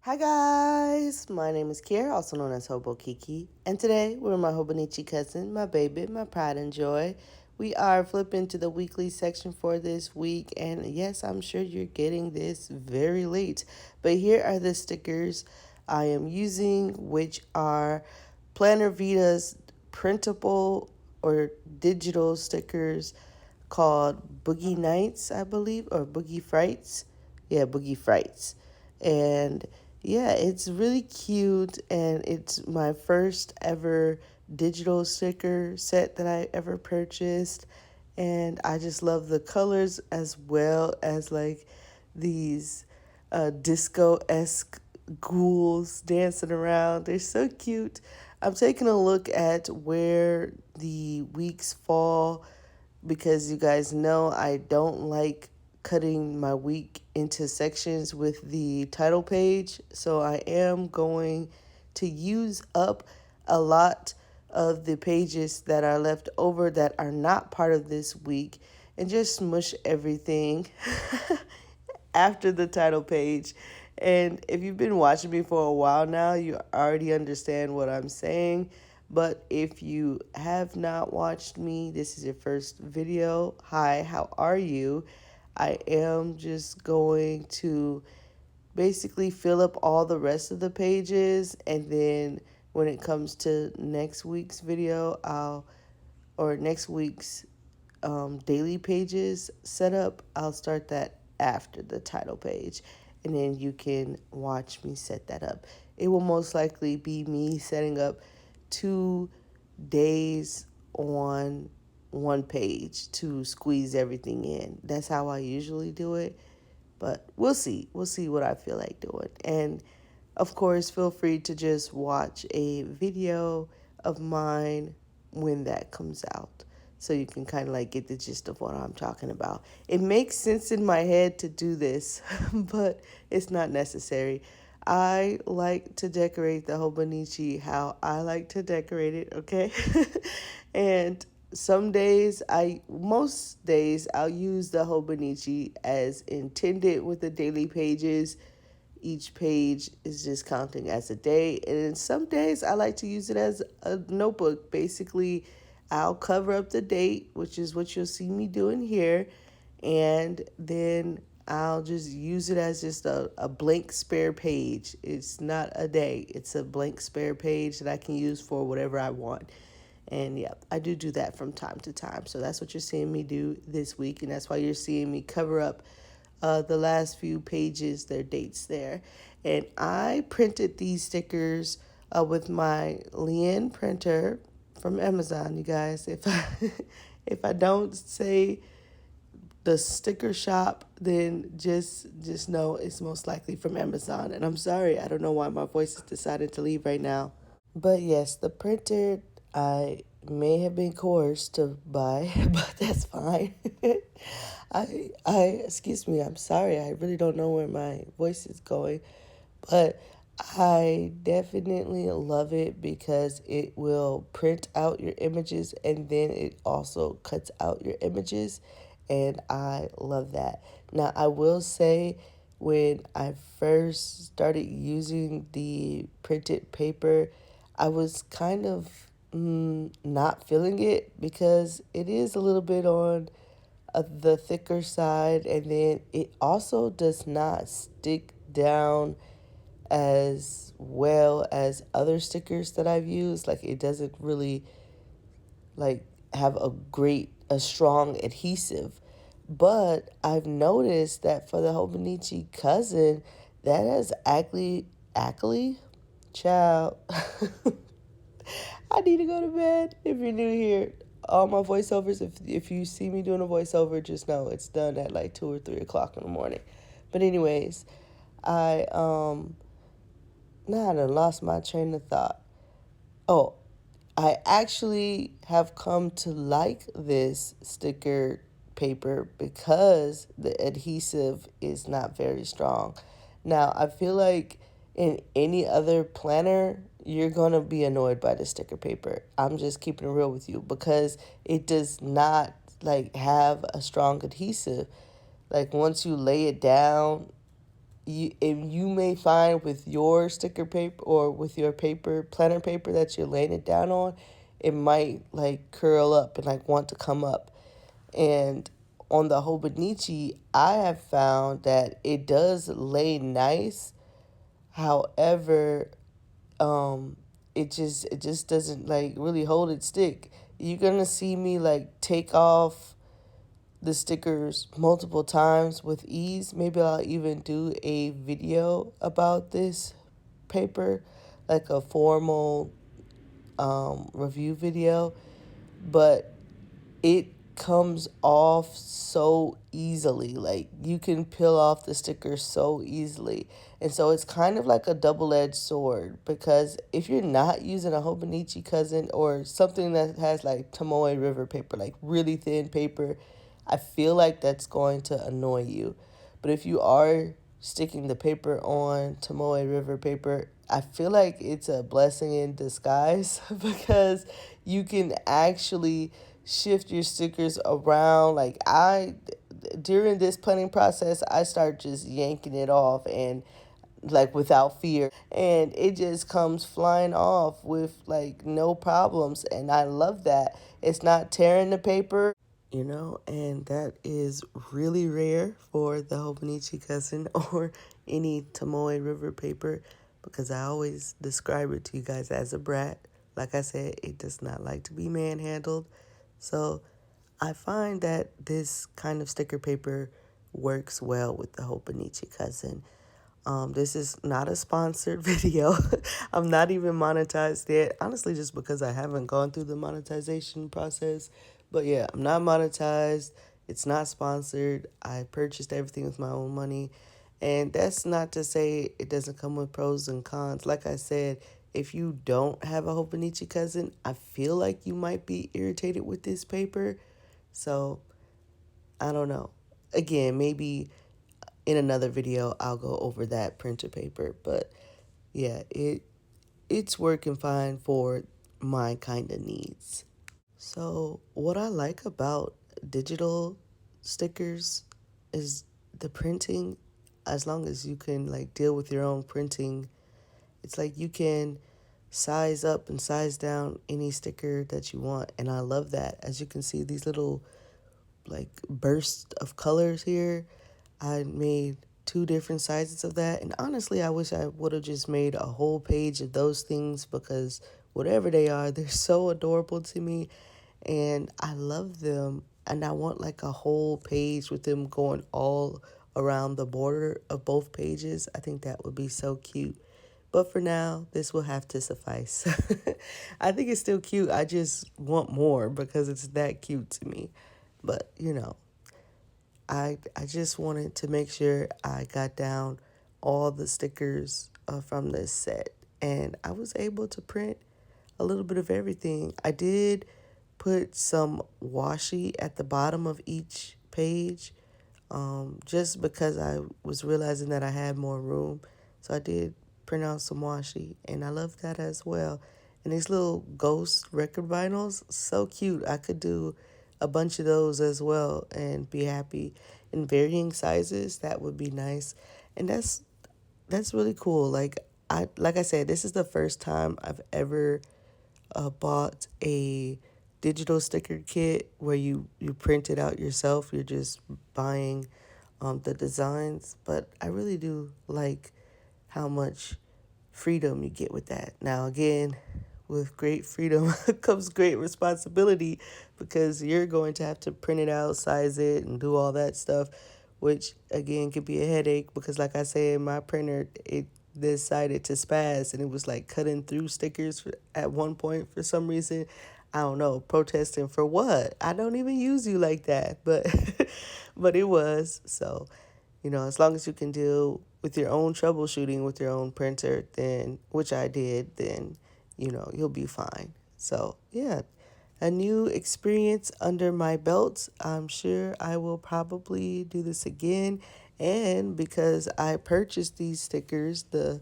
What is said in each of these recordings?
Hi guys, my name is Kiera, also known as Hobo Kiki, and today we're with my Hobonichi cousin, my baby, my pride and joy. We are flipping to the weekly section for this week, and yes, I'm sure you're getting this very late, but here are the stickers I am using, which are Planner Vita's printable or digital stickers called Boogie Nights, I believe, or Boogie Frights. Yeah, Boogie Frights. And yeah, it's really cute, and it's my first ever digital sticker set that I ever purchased. And I just love the colors as well as like these disco esque ghouls dancing around. They're so cute. I'm taking a look at where the weeks fall because you guys know I don't like cutting my week into sections with the title page. So I am going to use up a lot of the pages that are left over that are not part of this week and just smush everything after the title page. And if you've been watching me for a while now, you already understand what I'm saying. But if you have not watched me, this is your first video. Hi, how are you? I am just going to basically fill up all the rest of the pages, and then when it comes to next week's video, or next week's daily pages setup, I'll start that after the title page, and then you can watch me set that up. It will most likely be me setting up 2 days on one page to squeeze everything in. That's how I usually do it, but we'll see. We'll see what I feel like doing. And of course, feel free to just watch a video of mine when that comes out so you can kind of like get the gist of what I'm talking about. It makes sense in my head to do this, but it's not necessary. I like to decorate the Hobonichi how I like to decorate it, okay? And most days, I'll use the Hobonichi as intended with the daily pages. Each page is just counting as a day. And then some days I like to use it as a notebook. Basically, I'll cover up the date, which is what you'll see me doing here. And then I'll just use it as just a blank spare page. It's not a day, it's a blank spare page that I can use for whatever I want. And yeah, I do that from time to time. So that's what you're seeing me do this week. And that's why you're seeing me cover up the last few pages, their dates there. And I printed these stickers with my Lien printer from Amazon, you guys. If I don't say the sticker shop, then just know it's most likely from Amazon. And I'm sorry, I don't know why my voice has decided to leave right now. But yes, the printer I may have been coerced to buy, but that's fine. Excuse me, I'm sorry. I really don't know where my voice is going, but I definitely love it because it will print out your images and then it also cuts out your images, and I love that. Now, I will say when I first started using the printed paper, I was kind of not feeling it because it is a little bit on the thicker side, and then it also does not stick down as well as other stickers that I've used. Like, it doesn't really like have a strong adhesive. But I've noticed that for the Hobonichi cousin, that has actually, child. I need to go to bed. If you're new here, all my voiceovers, if you see me doing a voiceover, just know it's done at like 2 or 3 o'clock in the morning. But anyways, I now I done lost my train of thought. Oh, I actually have come to like this sticker paper because the adhesive is not very strong. Now, I feel like in any other planner, you're going to be annoyed by the sticker paper. I'm just keeping it real with you because it does not like have a strong adhesive. Like once you lay it down, you may find with your sticker paper or with your paper planner paper that you're laying it down on, it might like curl up and like want to come up. And on the Hobonichi, I have found that it does lay nice. However, um, it just doesn't like really hold its stick. You're gonna see me like take off the stickers multiple times with ease. Maybe I'll even do a video about this paper, like a formal review video. But it comes off so easily. Like you can peel off the sticker so easily. And so it's kind of like a double-edged sword because if you're not using a Hobonichi cousin or something that has like Tomoe River paper, like really thin paper, I feel like that's going to annoy you. But if you are sticking the paper on Tomoe River paper, I feel like it's a blessing in disguise because you can actually shift your stickers around. Like during this planning process, I start just yanking it off and like without fear, and it just comes flying off with like no problems, and I love that. It's not tearing the paper, and that is really rare for the Hobonichi cousin or any Tomoe River paper because I always describe it to you guys as a brat. Like I said, it does not like to be manhandled. So I find that this kind of sticker paper works well with the Hobonichi cousin. This is not a sponsored video. I'm not even monetized yet, honestly, just because I haven't gone through the monetization process. But yeah, I'm not monetized. It's not sponsored. I purchased everything with my own money. And that's not to say it doesn't come with pros and cons. Like I said, if you don't have a Hobonichi cousin, I feel like you might be irritated with this paper. So I don't know. Again, maybe in another video I'll go over that printer paper, but yeah, it's working fine for my kind of needs. So what I like about digital stickers is the printing. As long as you can like deal with your own printing, it's like you can size up and size down any sticker that you want, and I love that. As you can see, these little like bursts of colors here, I made two different sizes of that. And honestly, I wish I would have just made a whole page of those things because whatever they are, they're so adorable to me and I love them. And I want like a whole page with them going all around the border of both pages. I think that would be so cute. But for now, this will have to suffice. I think it's still cute. I just want more because it's that cute to me. But, I just wanted to make sure I got down all the stickers from this set. And I was able to print a little bit of everything. I did put some washi at the bottom of each page just because I was realizing that I had more room. So I did print out some washi, and I love that as well. And these little ghost record vinyls, so cute. I could do a bunch of those as well and be happy. In varying sizes, that would be nice. And that's really cool. Like I said, this is the first time I've ever bought a digital sticker kit where you print it out yourself. You're just buying the designs, but I really do like how much freedom you get with that. Now, again, with great freedom comes great responsibility because you're going to have to print it out, size it, and do all that stuff, which again could be a headache because, like I said, my printer, it decided to spaz and it was like cutting through stickers at one point for some reason. I don't know, protesting for what? I don't even use you like that, but but it was. So, as long as you can deal with your own troubleshooting with your own printer, then which I did, then you'll be fine. So, yeah, a new experience under my belt. I'm sure I will probably do this again. And because I purchased these stickers, the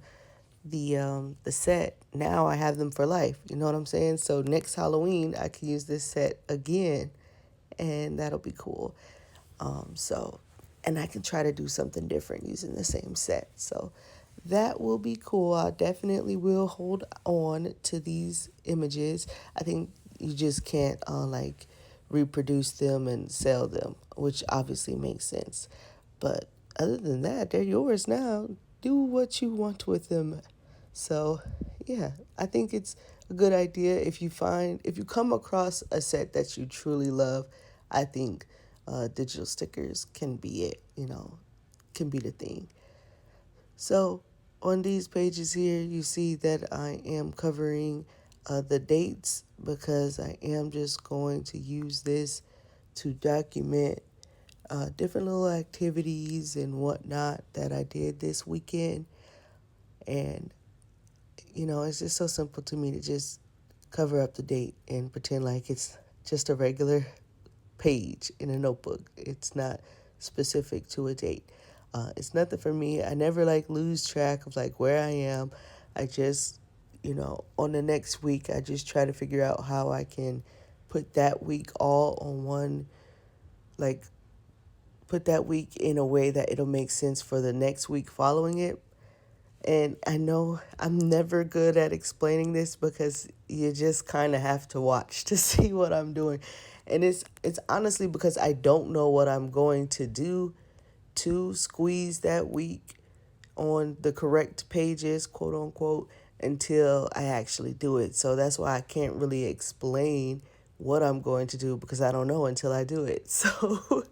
set, now I have them for life. You know what I'm saying? So next Halloween I can use this set again and that'll be cool. So and I can try to do something different using the same set. So that will be cool. I definitely will hold on to these images. I think you just can't like reproduce them and sell them, which obviously makes sense. But other than that, they're yours now. Do what you want with them. So, yeah, I think it's a good idea if you come across a set that you truly love. I think digital stickers can be it, can be the thing. So on these pages here, you see that I am covering the dates because I am just going to use this to document different little activities and whatnot that I did this weekend. And, it's just so simple to me to just cover up the date and pretend like it's just a regular page in a notebook. It's not specific to a date. It's nothing for me. I never lose track of where I am. I just, on the next week, I just try to figure out how I can put that week all on one, like put that week in a way that it'll make sense for the next week following it. And I know I'm never good at explaining this because you just kind of have to watch to see what I'm doing. And it's honestly because I don't know what I'm going to do to squeeze that week on the correct pages, quote unquote, until I actually do it. So that's why I can't really explain what I'm going to do because I don't know until I do it. So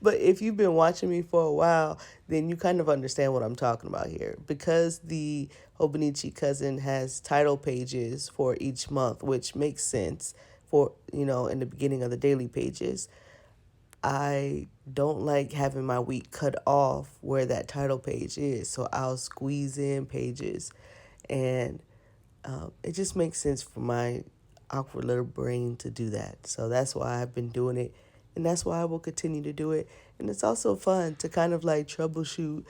but if you've been watching me for a while, then you kind of understand what I'm talking about here. Because the Hobonichi Cousin has title pages for each month, which makes sense for, in the beginning of the daily pages. I don't like having my week cut off where that title page is. So I'll squeeze in pages. And it just makes sense for my awkward little brain to do that. So that's why I've been doing it. And that's why I will continue to do it. And it's also fun to kind of troubleshoot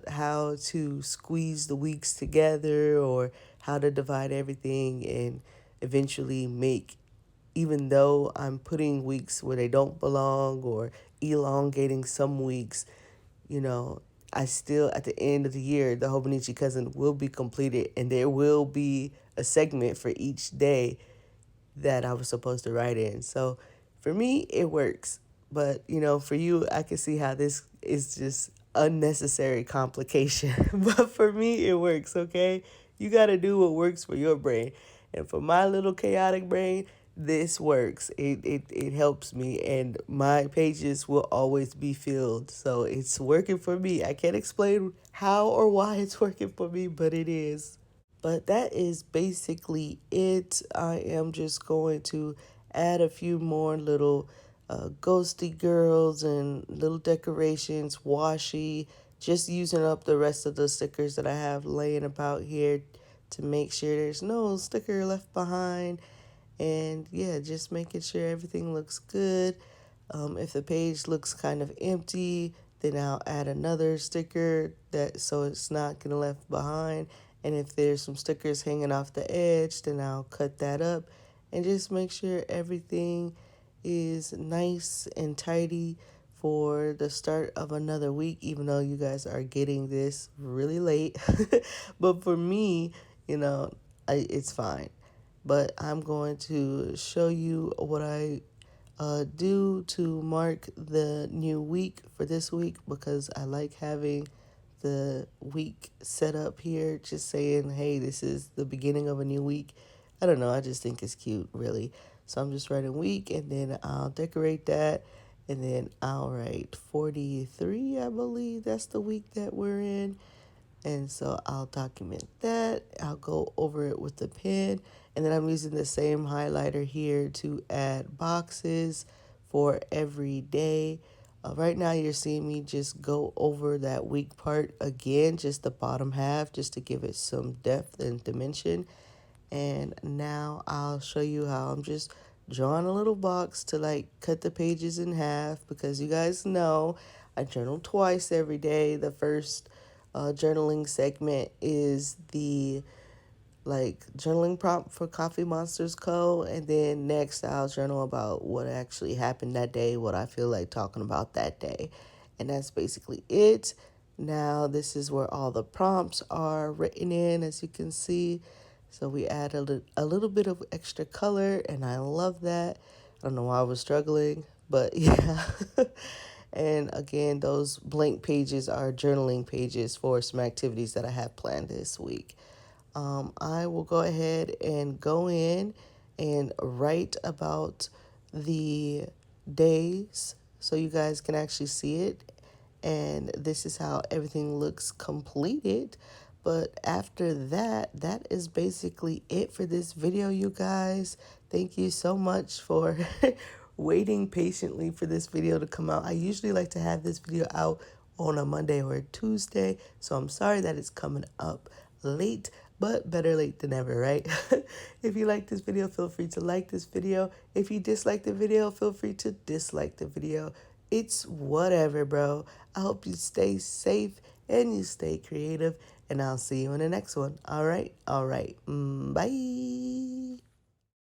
how to squeeze the weeks together or how to divide everything and eventually make, even though I'm putting weeks where they don't belong or elongating some weeks, you know, I still, at the end of the year, the Hobonichi Cousin will be completed and there will be a segment for each day that I was supposed to write in. So for me, it works. But, for you, I can see how this is just unnecessary complication. But for me, it works, okay? You got to do what works for your brain. And for my little chaotic brain, this works. It helps me, and my pages will always be filled. So it's working for me. I can't explain how or why it's working for me, but it is. But that is basically it. I am just going to add a few more little ghosty girls and little decorations, washi, just using up the rest of the stickers that I have laying about here to make sure there's no sticker left behind. And yeah, just making sure everything looks good. If the page looks kind of empty, then I'll add another sticker that so it's not gonna left behind. And if there's some stickers hanging off the edge, then I'll cut that up and just make sure everything is nice and tidy for the start of another week, even though you guys are getting this really late. But for me, it's fine. But I'm going to show you what I do to mark the new week for this week because I like having the week set up here, just saying, hey, this is the beginning of a new week. I don't know, I just think it's cute, really. So I'm just writing week, and then I'll decorate that, and then I'll write 43, I believe that's the week that we're in. And so I'll document that. I'll go over it with the pen. And then I'm using the same highlighter here to add boxes for every day. Right now you're seeing me just go over that week part again, just the bottom half, just to give it some depth and dimension. And now I'll show you how I'm just drawing a little box to cut the pages in half because you guys know I journal twice every day. The first journaling segment is the journaling prompt for Coffee Monsters Co. And then next I'll journal about what actually happened that day, what I feel like talking about that day. And that's basically it. Now this is where all the prompts are written in, as you can see. So we add a little bit of extra color, and I love that. I don't know why I was struggling, but yeah. And again, those blank pages are journaling pages for some activities that I have planned this week. I will go ahead and go in and write about the days so you guys can actually see it. And this is how everything looks completed. But after that, that is basically it for this video, you guys. Thank you so much for waiting patiently for this video to come out. I usually like to have this video out on a Monday or a Tuesday, so I'm sorry that it's coming up late, but better late than never, right? If you like this video, feel free to like this video. If you dislike the video, feel free to dislike the video. It's whatever, bro. I hope you stay safe and you stay creative, and I'll see you in the next one. All right. Bye.